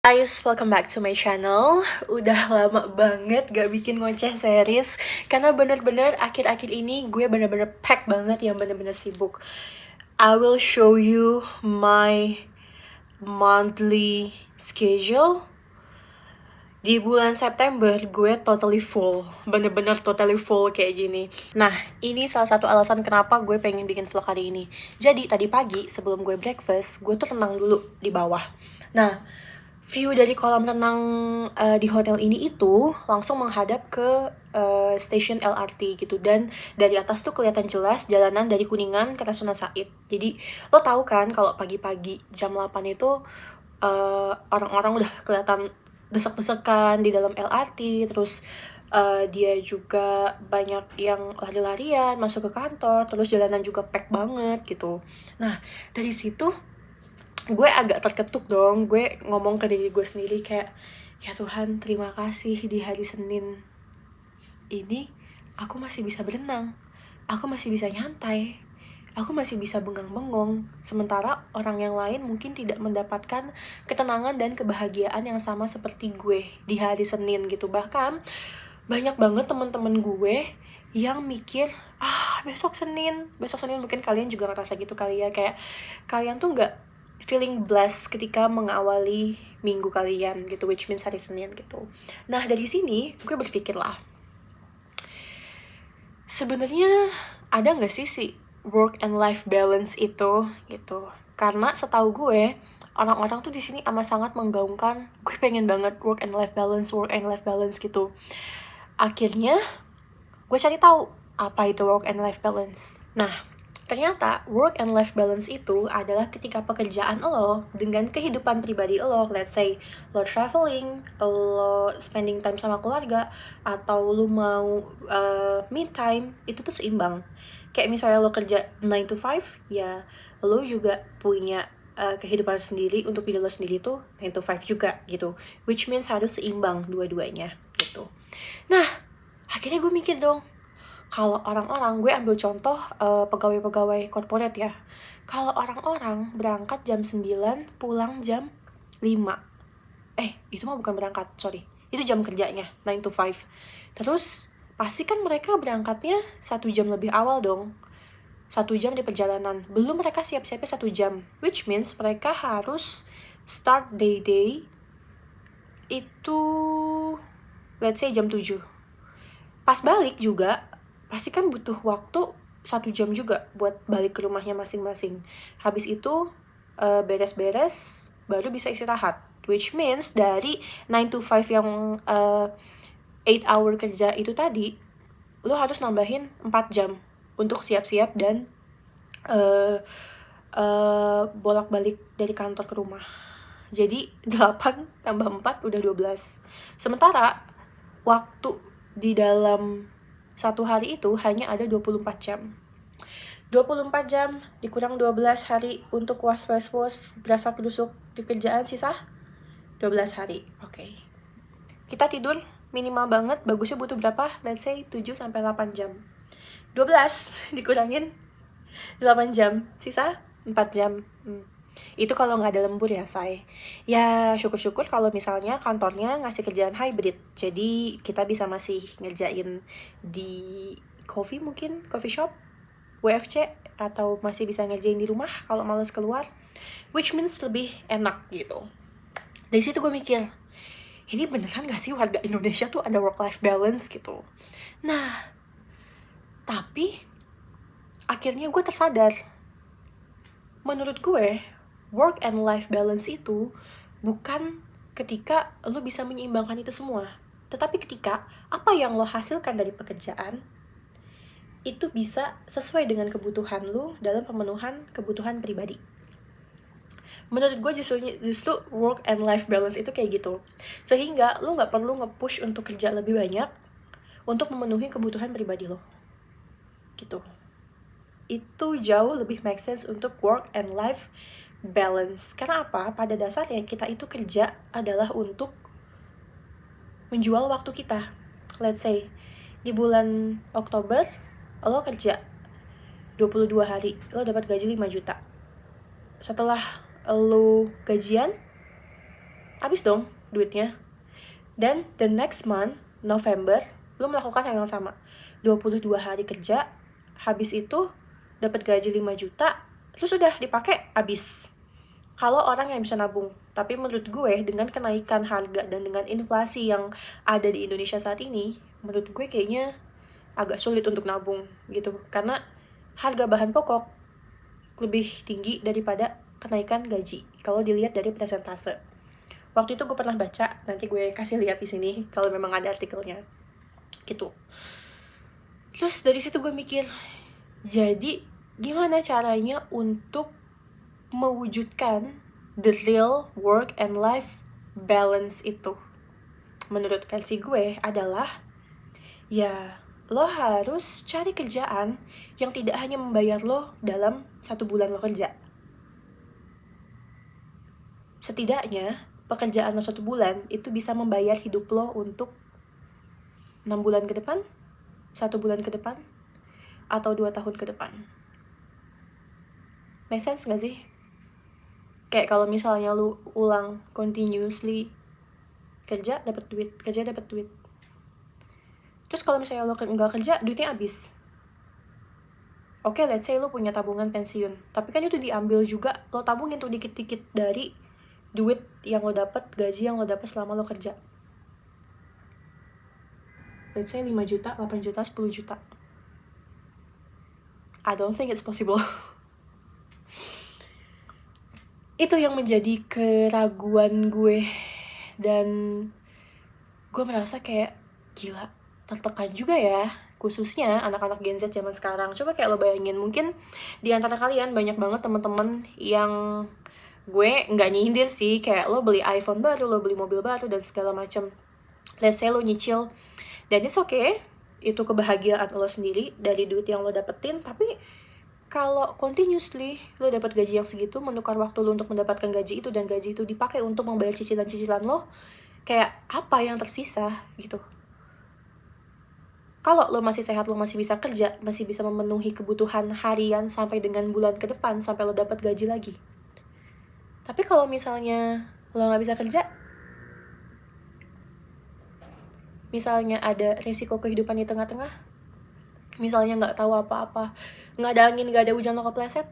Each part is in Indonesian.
Guys, welcome back to my channel. Udah lama banget gak bikin ngoceh series karena bener-bener akhir-akhir ini gue bener-bener pack banget yang bener-bener sibuk. I will show you my monthly schedule. Di bulan September gue totally full, bener-bener totally full kayak gini. Nah, ini salah satu alasan kenapa gue pengen bikin vlog hari ini. Jadi tadi pagi sebelum gue breakfast, gue tuh renang dulu di bawah. Nah, view dari kolam renang di hotel ini itu langsung menghadap ke stasiun LRT gitu, dan dari atas tuh kelihatan jelas jalanan dari Kuningan ke Rasuna Said. Jadi lo tahu kan kalau pagi-pagi jam 8 itu orang-orang udah kelihatan desek-desekan di dalam LRT, terus dia juga banyak yang lari-larian masuk ke kantor, terus jalanan juga pack banget gitu. Nah, dari situ gue agak terketuk dong. Gue ngomong ke diri gue sendiri kayak, ya Tuhan, terima kasih di hari Senin ini aku masih bisa berenang, aku masih bisa nyantai, aku masih bisa bengang-bengong, sementara orang yang lain mungkin tidak mendapatkan ketenangan dan kebahagiaan yang sama seperti gue di hari Senin gitu. Bahkan banyak banget teman-teman gue yang mikir, besok Senin mungkin kalian juga ngerasa gitu kali ya, kayak kalian tuh nggak feeling blessed ketika mengawali minggu kalian gitu, which means hari Senin gitu. Nah, dari sini gue berpikir lah, sebenarnya ada nggak sih work and life balance itu gitu. Karena setahu gue orang-orang tuh di sini amat sangat menggaungkan, gue pengen banget work and life balance gitu. Akhirnya gue cari tahu apa itu work and life balance. Nah, ternyata work and life balance itu adalah ketika pekerjaan lo dengan kehidupan pribadi lo, let's say lo traveling, lo spending time sama keluarga, atau lo mau me time, itu tuh seimbang. Kayak misalnya lo kerja 9 to 5, ya lo juga punya kehidupan sendiri untuk diri lo sendiri tuh 9 to 5 juga gitu, which means harus seimbang dua-duanya gitu. Nah, akhirnya gue mikir dong, kalau orang-orang, gue ambil contoh pegawai-pegawai korporat ya. Kalau orang-orang berangkat jam 9, pulang jam 5. Itu mah bukan berangkat, sorry. Itu jam kerjanya, 9 to 5. Terus, pasti kan mereka berangkatnya 1 jam lebih awal dong. 1 jam di perjalanan. Belum mereka siap-siapnya 1 jam. Which means mereka harus start day itu, let's say jam 7. Pas balik juga, pasti kan butuh waktu 1 jam juga buat balik ke rumahnya masing-masing. Habis itu beres-beres baru bisa istirahat, which means dari 9 to 5 yang 8 hour kerja itu tadi, lo harus nambahin 4 jam untuk siap-siap dan bolak-balik dari kantor ke rumah. Jadi 8 tambah 4 udah 12. Sementara waktu di dalam satu hari itu hanya ada 24 jam. 24 jam dikurang 12 hari untuk was-was berasa kedusuk di kerjaan, sisa 12 hari. Oke. Kita tidur minimal banget, bagusnya butuh berapa? Let's say 7-8 jam. 12 dikurangin 8 jam, sisa 4 jam. Itu kalau nggak ada lembur ya, say. Ya, syukur-syukur kalau misalnya kantornya ngasih kerjaan hybrid. Jadi, kita bisa masih ngerjain di coffee shop, WFC, atau masih bisa ngerjain di rumah kalau males keluar. Which means lebih enak gitu. Dari situ gue mikir, ini beneran gak sih warga Indonesia tuh ada work-life balance gitu? Nah, tapi akhirnya gue tersadar, menurut gue, work and life balance itu bukan ketika lo bisa menyeimbangkan itu semua, tetapi ketika apa yang lo hasilkan dari pekerjaan itu bisa sesuai dengan kebutuhan lo dalam pemenuhan kebutuhan pribadi. Menurut gue justru work and life balance itu kayak gitu. Sehingga lo gak perlu nge-push untuk kerja lebih banyak untuk memenuhi kebutuhan pribadi lo. Gitu. Itu jauh lebih make sense untuk work and life balance. Karena apa? Pada dasarnya kita itu kerja adalah untuk menjual waktu kita. Let's say di bulan Oktober lo kerja 22 hari, lo dapat gaji 5 juta. Setelah lo gajian, habis dong duitnya. Dan the next month, November, lu melakukan hal yang sama. 22 hari kerja, habis itu dapat gaji 5 juta, terus udah dipakai habis. Kalau orang yang bisa nabung. Tapi menurut gue, dengan kenaikan harga dan dengan inflasi yang ada di Indonesia saat ini, menurut gue kayaknya agak sulit untuk nabung gitu. Karena harga bahan pokok lebih tinggi daripada kenaikan gaji kalau dilihat dari persentase. Waktu itu gue pernah baca, nanti gue kasih lihat di sini kalau memang ada artikelnya gitu. Terus dari situ gue mikir, jadi gimana caranya untuk mewujudkan the real work and life balance itu? Menurut versi gue adalah, ya lo harus cari kerjaan yang tidak hanya membayar lo dalam 1 bulan lo kerja. Setidaknya pekerjaan lo 1 bulan itu bisa membayar hidup lo untuk 6 bulan ke depan, 1 bulan ke depan, atau 2 tahun ke depan. Make sense gak sih? Kayak kalau misalnya lu ulang continuously kerja dapat duit, kerja dapat duit. Terus kalau misalnya lu nggak kerja, duitnya habis. Oke, let's say lu punya tabungan pensiun, tapi kan itu diambil juga, lo tabungin tuh dikit-dikit dari duit yang lo dapat, gaji yang lo dapat selama lo kerja. Let's say 5 juta, 8 juta, 10 juta. I don't think it's possible. Itu yang menjadi keraguan gue. Dan gue merasa kayak, gila, tertekan juga ya. Khususnya anak-anak Gen Z zaman sekarang. Coba kayak lo bayangin, mungkin di antara kalian banyak banget teman-teman yang gue nggak nyindir sih. Kayak lo beli iPhone baru, lo beli mobil baru, dan segala macam. Let's say lo nyicil, dan it's okay, itu kebahagiaan lo sendiri dari duit yang lo dapetin. Tapi kalau continuously lo dapat gaji yang segitu, menukar waktu lo untuk mendapatkan gaji itu, dan gaji itu dipakai untuk membayar cicilan-cicilan lo, kayak apa yang tersisa gitu. Kalau lo masih sehat, lo masih bisa kerja, masih bisa memenuhi kebutuhan harian sampai dengan bulan ke depan, sampai lo dapat gaji lagi. Tapi kalau misalnya lo nggak bisa kerja, misalnya ada resiko kehidupan di tengah-tengah, misalnya nggak tahu apa-apa, nggak ada angin, nggak ada hujan, lo kepleset,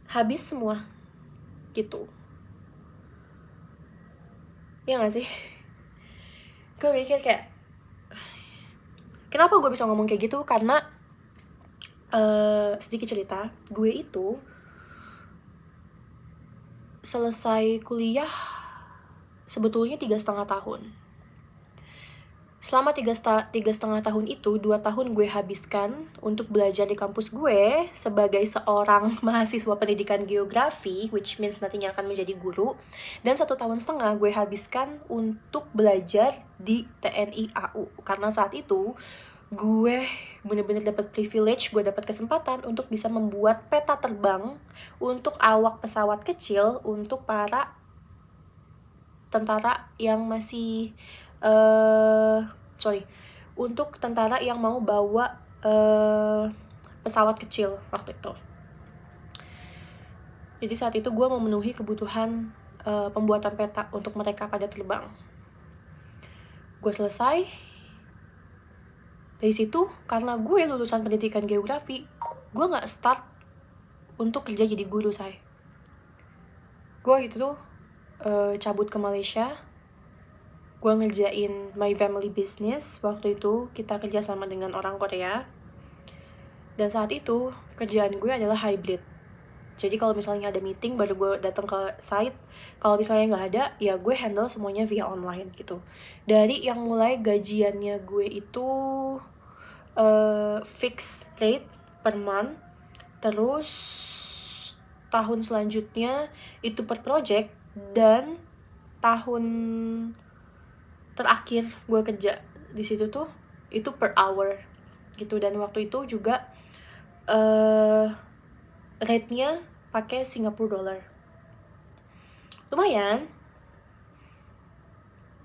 habis semua gitu. Ya nggak sih? Gue mikir kayak, kenapa gue bisa ngomong kayak gitu? Karena sedikit cerita, gue itu selesai kuliah sebetulnya 3,5 tahun. Selama 3,5 tahun itu, 2 tahun gue habiskan untuk belajar di kampus gue sebagai seorang mahasiswa pendidikan geografi, which means nantinya akan menjadi guru. Dan 1,5 tahun gue habiskan untuk belajar di TNI AU. Karena saat itu, gue bener-bener dapat privilege, gue dapat kesempatan untuk bisa membuat peta terbang untuk awak pesawat kecil untuk para tentara yang masih untuk tentara yang mau bawa pesawat kecil waktu itu. Jadi saat itu gue memenuhi kebutuhan pembuatan peta untuk mereka pada terbang. Gue selesai. Dari situ, karena gue lulusan pendidikan geografi, gue gak start untuk kerja jadi guru, say. Gue gitu tuh cabut ke Malaysia. Gue ngerjain my family business. Waktu itu kita kerja sama dengan orang Korea. Dan saat itu kerjaan gue adalah hybrid. Jadi kalau misalnya ada meeting baru gue datang ke site. Kalau misalnya nggak ada, ya gue handle semuanya via online gitu. Dari yang mulai gajiannya gue itu fixed rate per month. Terus tahun selanjutnya itu per project. Dan tahun terakhir gue kerja di situ tuh itu per hour gitu. Dan waktu itu juga rate-nya pakai Singapore dollar. Lumayan.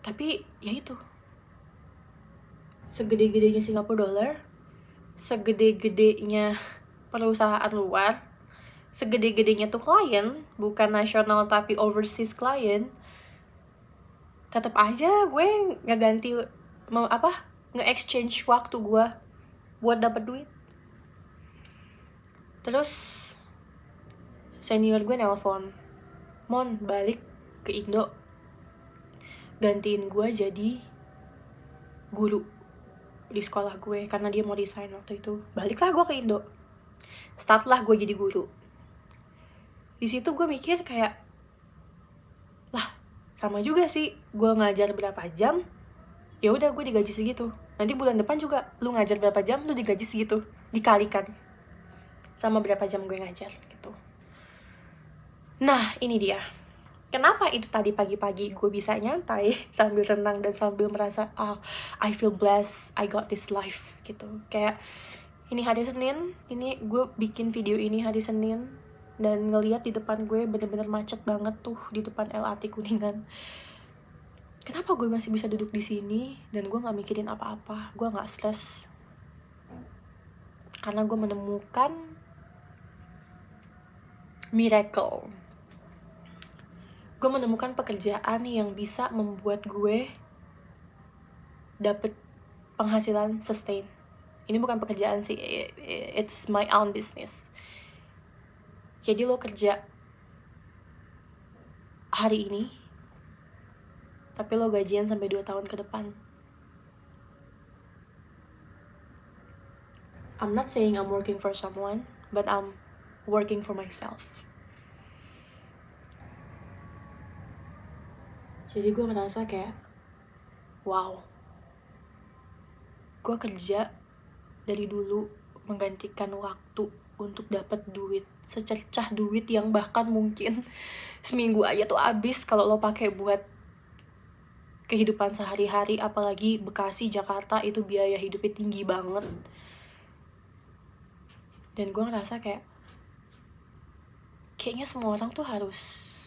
Tapi ya itu, segede-gedenya Singapore dollar, segede-gedenya perusahaan luar, segede-gedenya tuh klien, bukan nasional tapi overseas klien, tetap aja gue nge-exchange waktu gue buat dapet duit. Terus senior gue nelpon, Mon, balik ke Indo, gantiin gue jadi guru di sekolah gue, karena dia mau resign waktu itu. Baliklah gue ke Indo, startlah gue jadi guru. Di situ gue mikir kayak, lah sama juga sih, gue ngajar berapa jam, ya udah gue digaji segitu. Nanti bulan depan juga lu ngajar berapa jam, lu digaji segitu, dikalikan sama berapa jam gue ngajar gitu. Nah ini dia, kenapa itu tadi pagi-pagi gue bisa nyantai sambil tenang dan sambil merasa I feel blessed, I got this life gitu. Kayak ini hari Senin, ini gue bikin video ini hari Senin, dan ngeliat di depan gue bener-bener macet banget tuh di depan LRT Kuningan. Kenapa gue masih bisa duduk di sini dan gue nggak mikirin apa-apa, gue nggak stres, karena gue menemukan miracle. Gue menemukan pekerjaan yang bisa membuat gue dapet penghasilan sustain. Ini bukan pekerjaan sih, it's my own business. Jadi lo kerja hari ini, tapi lo gajian sampai 2 tahun ke depan. I'm not saying I'm working for someone, but I'm working for myself. Jadi gue merasa kayak, wow, gue kerja dari dulu menggantikan waktu untuk dapat duit, secercah duit yang bahkan mungkin seminggu aja tuh habis kalau lo pakai buat kehidupan sehari-hari. Apalagi Bekasi, Jakarta itu biaya hidupnya tinggi banget. Dan gue ngerasa kayaknya semua orang tuh harus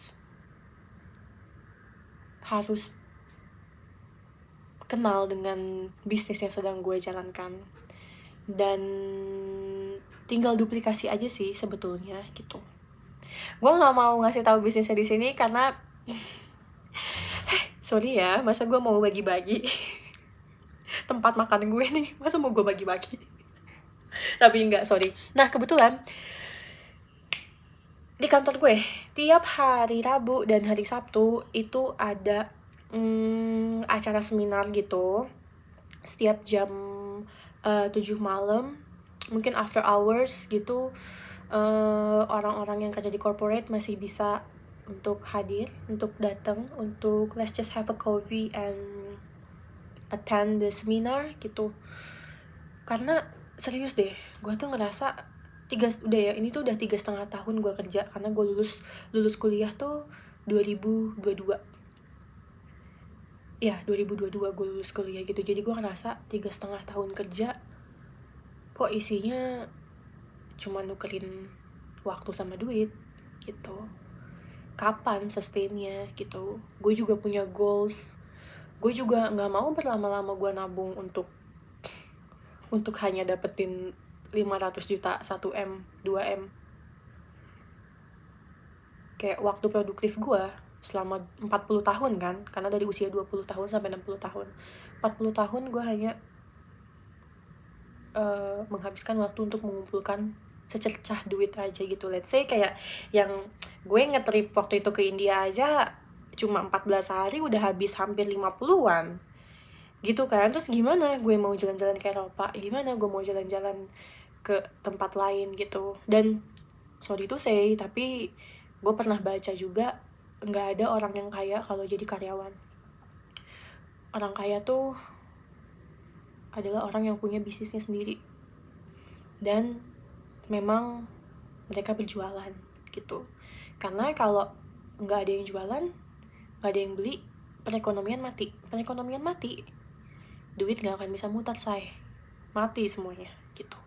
kenal dengan bisnis yang sedang gue jalankan, dan tinggal duplikasi aja sih sebetulnya gitu. Gue nggak mau ngasih tahu bisnisnya di sini karena sorry ya, masa gue mau bagi-bagi tempat makan gue nih, masa mau gue bagi-bagi? Tapi enggak, sorry. Nah kebetulan di kantor gue tiap hari Rabu dan hari Sabtu itu ada acara seminar gitu, setiap jam 7 malam, mungkin after hours gitu. Orang-orang yang kerja di corporate masih bisa untuk hadir, untuk datang, untuk let's just have a coffee and attend the seminar gitu. Karena serius deh, gue tuh ngerasa ini tuh udah 3,5 tahun gue kerja, karena gue lulus kuliah tuh 2022. Ya 2022 gue lulus kuliah gitu. Jadi gue ngerasa 3,5 tahun kerja kok isinya cuma nukerin waktu sama duit gitu. Kapan sustainnya gitu. Gue juga punya goals. Gue juga gak mau berlama-lama gue nabung untuk hanya dapetin 500 juta, 1M, 2M. Kayak waktu produktif gue selama 40 tahun kan, karena dari usia 20 tahun sampai 60 tahun 40 tahun gue hanya menghabiskan waktu untuk mengumpulkan secercah duit aja gitu. Let's say kayak yang gue ngetrip waktu itu ke India aja cuma 14 hari udah habis hampir 50-an gitu kan. Terus gimana gue mau jalan-jalan ke Eropa, gimana gue mau jalan-jalan ke tempat lain gitu. Dan sorry to say, tapi gue pernah baca juga, nggak ada orang yang kaya kalau jadi karyawan. Orang kaya tuh adalah orang yang punya bisnisnya sendiri, dan memang mereka berjualan gitu. Karena kalau nggak ada yang jualan, nggak ada yang beli, perekonomian mati, duit nggak akan bisa mutar, mati semuanya gitu.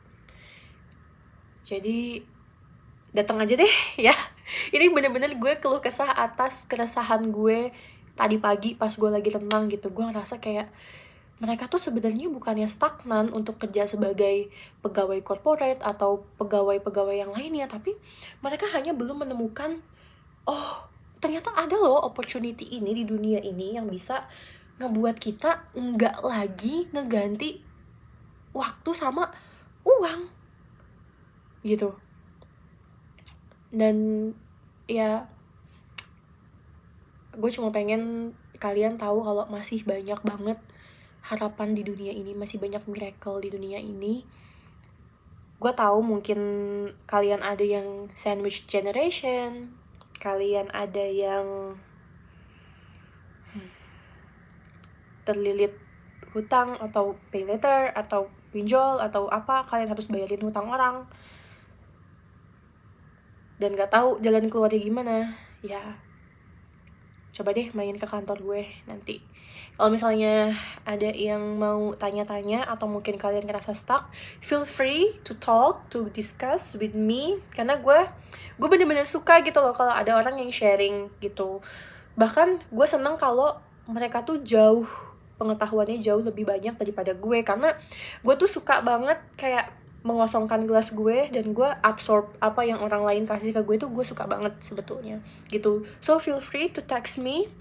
Jadi datang aja deh ya. Ini bener-bener gue keluh kesah atas keresahan gue tadi pagi pas gue lagi tenang gitu. Gue ngerasa kayak mereka tuh sebenarnya bukannya stagnan untuk kerja sebagai pegawai corporate atau pegawai-pegawai yang lainnya, tapi mereka hanya belum menemukan, oh ternyata ada loh opportunity ini di dunia ini yang bisa ngebuat kita nggak lagi ngeganti waktu sama uang gitu. Dan ya gue cuma pengen kalian tahu kalau masih banyak banget harapan di dunia ini, masih banyak miracle di dunia ini. Gue tahu mungkin kalian ada yang sandwich generation, kalian ada yang terlilit hutang atau pay later atau pinjol atau apa, kalian harus bayarin hutang orang dan gak tahu jalan keluarnya gimana. Ya coba deh main ke kantor gue nanti. Kalau misalnya ada yang mau tanya-tanya atau mungkin kalian ngerasa stuck, feel free to talk, to discuss with me. Karena gue bener-bener suka gitu loh kalau ada orang yang sharing gitu. Bahkan gue seneng kalau mereka tuh pengetahuannya jauh lebih banyak daripada gue. Karena gue tuh suka banget kayak mengosongkan gelas gue dan gue absorb apa yang orang lain kasih ke gue, tuh gue suka banget sebetulnya gitu. So feel free to text me.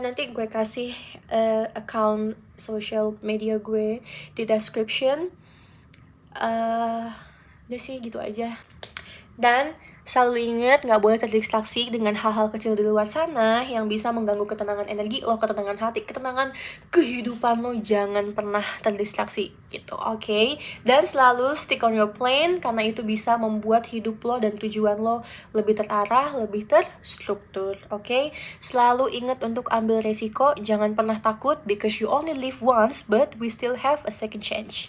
Nanti gue kasih account social media gue di description. Udah sih gitu aja. Dan selalu ingat gak boleh terdistraksi dengan hal-hal kecil di luar sana yang bisa mengganggu ketenangan energi lo, ketenangan hati, ketenangan kehidupan lo. Jangan pernah terdistraksi gitu, oke? Dan selalu stick on your plan, karena itu bisa membuat hidup lo dan tujuan lo lebih terarah, lebih terstruktur, oke? Selalu ingat untuk ambil resiko, jangan pernah takut, because you only live once, but we still have a second chance.